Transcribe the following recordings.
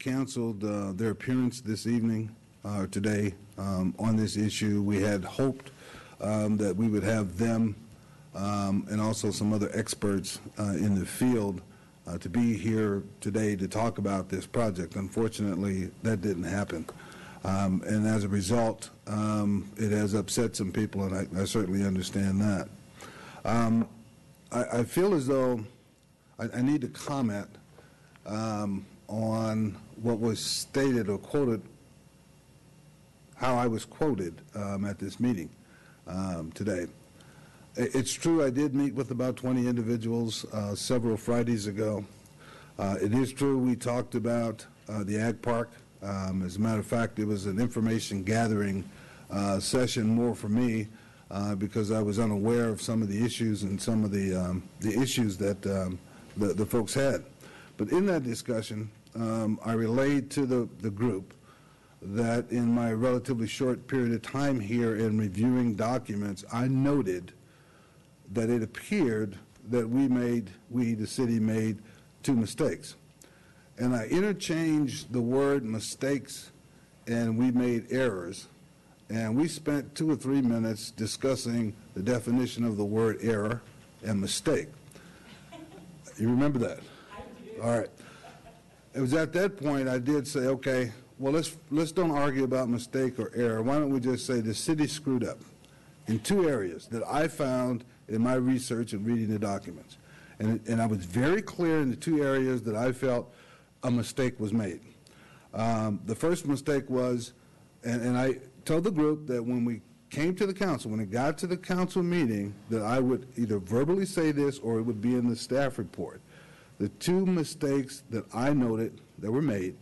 canceled their appearance this evening, today, on this issue. We had hoped that we would have them and also some other experts in the field to be here today to talk about this project. Unfortunately, that didn't happen. And as a result, it has upset some people, and I certainly understand that. I feel as though I need to comment on what was stated or quoted, how I was quoted at this meeting today. It's true I did meet with about 20 individuals several Fridays ago. It is true we talked about the Ag Park. As a matter of fact, it was an information gathering session more for me because I was unaware of some of the issues and some of the issues that the folks had. But in that discussion, I relayed to the group that in my relatively short period of time here in reviewing documents, I noted that it appeared that we, the city, made two mistakes. And I interchanged the word mistakes and we made errors. And we spent 2 or 3 minutes discussing the definition of the word error and mistake. You remember that? I do. All right. It was at that point I did say, okay, well, let's don't argue about mistake or error. Why don't we just say the city screwed up in 2 areas that I found in my research and reading the documents. And I was very clear in the 2 areas that I felt a mistake was made. The first mistake was, and I told the group that when we came to the council, when it got to the council meeting, that I would either verbally say this or it would be in the staff report. The 2 mistakes that I noted that were made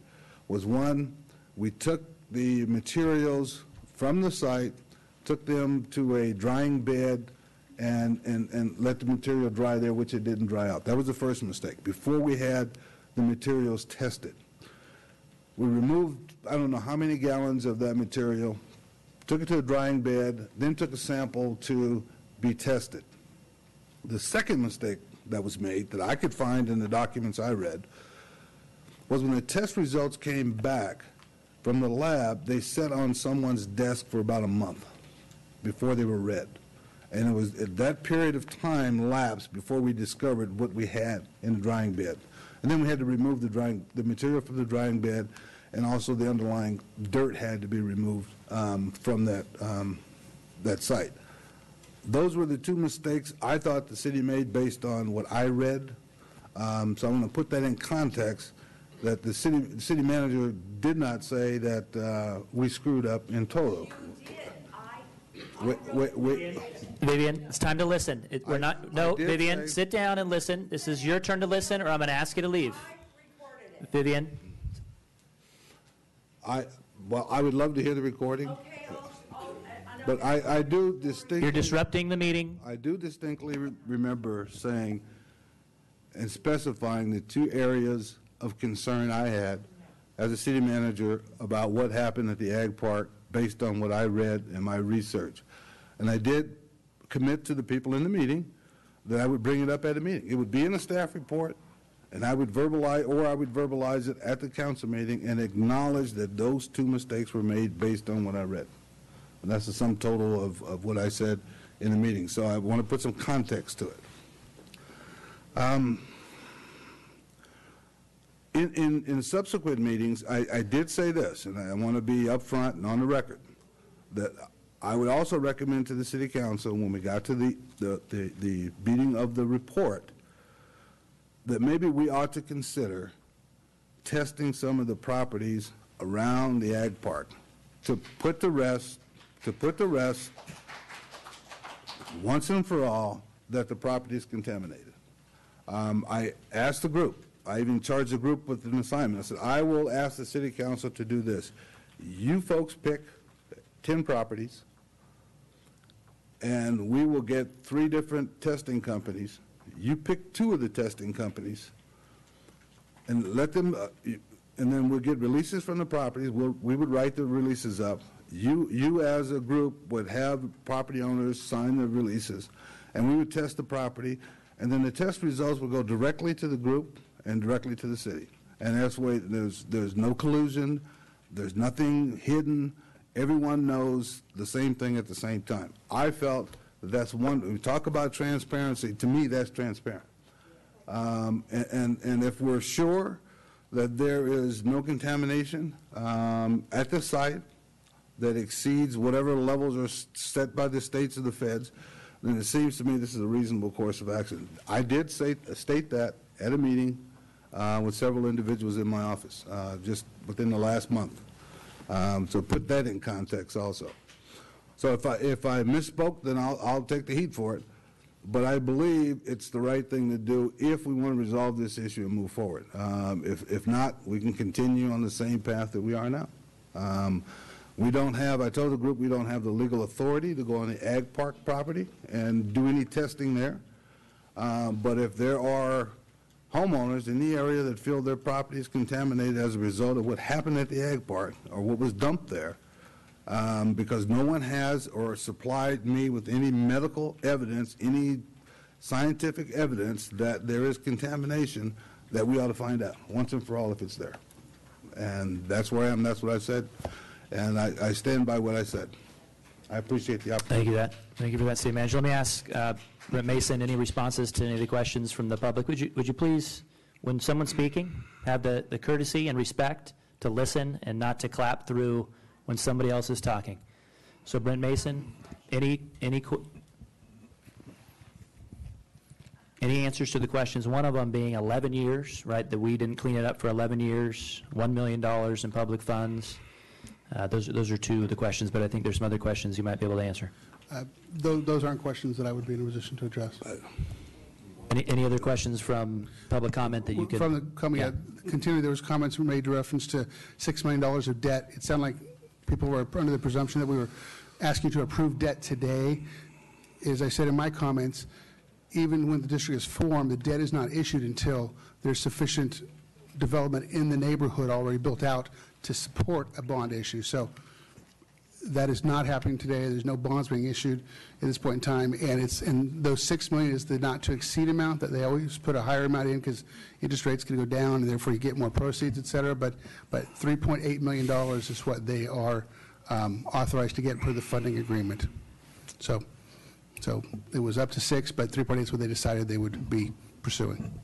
was, one, we took the materials from the site, took them to a drying bed, and let the material dry there, which it didn't dry out. That was the first mistake, before we had the materials tested. We removed, I don't know how many gallons of that material, took it to a drying bed, then took a sample to be tested. The second mistake that was made, that I could find in the documents I read, was when the test results came back from the lab, they sat on someone's desk for about a month before they were read. And it was at that period of time lapsed before we discovered what we had in the drying bed. And then we had to remove the material from the drying bed, and also the underlying dirt had to be removed from that site. Those were the 2 mistakes I thought the city made based on what I read. So I'm going to put that in context, that the city manager did not say that we screwed up in total. You did. Wait. Vivian, it's time to listen. Vivian, sit down and listen. This is your turn to listen, or I'm going to ask you to leave. I recorded it. Vivian. Well, I would love to hear the recording. Okay, But I do distinctly... You're disrupting the meeting. I do distinctly remember saying and specifying the 2 areas of concern I had as a city manager about what happened at the Ag Park based on what I read in my research. And I did commit to the people in the meeting that I would bring it up at a meeting. It would be in a staff report, and I would verbalize it at the council meeting and acknowledge that those 2 mistakes were made based on what I read. And that's the sum total of what I said in the meeting. So I want to put some context to it. In subsequent meetings, I did say this, and I want to be upfront and on the record, that I would also recommend to the city council, when we got to the meeting of the report, that maybe we ought to consider testing some of the properties around the Ag Park to put to rest once and for all that the property is contaminated. I asked the group, I even charged the group with an assignment. I said, I will ask the city council to do this. You folks pick 10 properties, and we will get 3 different testing companies. You pick 2 of the testing companies, and let them, and then we'll get releases from the properties. We would write the releases up. You as a group would have property owners sign the releases, and we would test the property, and then the test results would go directly to the group and directly to the city. And that's why there's no collusion, there's nothing hidden. Everyone knows the same thing at the same time. I felt that's one, we talk about transparency, to me, that's transparent. And if we're sure that there is no contamination at the site that exceeds whatever levels are set by the states or the feds, then it seems to me this is a reasonable course of action. I did state that at a meeting with several individuals in my office just within the last month. So put that in context also. So if I misspoke, then I'll take the heat for it. But I believe it's the right thing to do if we want to resolve this issue and move forward. If not, we can continue on the same path that we are now. We don't have, I told the group, we don't have the legal authority to go on the ag park property and do any testing there. But if there are homeowners in the area that feel their property is contaminated as a result of what happened at the ag park or what was dumped there, because no one has or supplied me with any medical evidence, any scientific evidence that there is contamination, that we ought to find out once and for all if it's there. And that's where I am, that's what I said, and I stand by what I said. I appreciate the opportunity. Thank you for that, City Manager. Let me ask Brent Mason, any responses to any of the questions from the public? Would you please, when someone's speaking, have the courtesy and respect to listen and not to clap through when somebody else is talking. So Brent Mason, any answers to the questions, one of them being 11 years, right, that we didn't clean it up for 11 years, $1 million in public funds. Those are two of the questions, but I think there's some other questions you might be able to answer. Those aren't questions that I would be in a position to address. Any other questions from public comment that you could? From the comment, continue, there was comments made in reference to $6 million of debt. It sounded like people were under the presumption that we were asking to approve debt today. As I said in my comments, even when the district is formed, the debt is not issued until there's sufficient development in the neighborhood already built out to support a bond issue. So that is not happening today. There's no bonds being issued at this point in time, and those $6 million is the not to exceed amount that they always put a higher amount in because interest rates can go down and therefore you get more proceeds, et cetera. But $3.8 million is what they are authorized to get per the funding agreement. So it was up to 6, but 3.8 is what they decided they would be pursuing.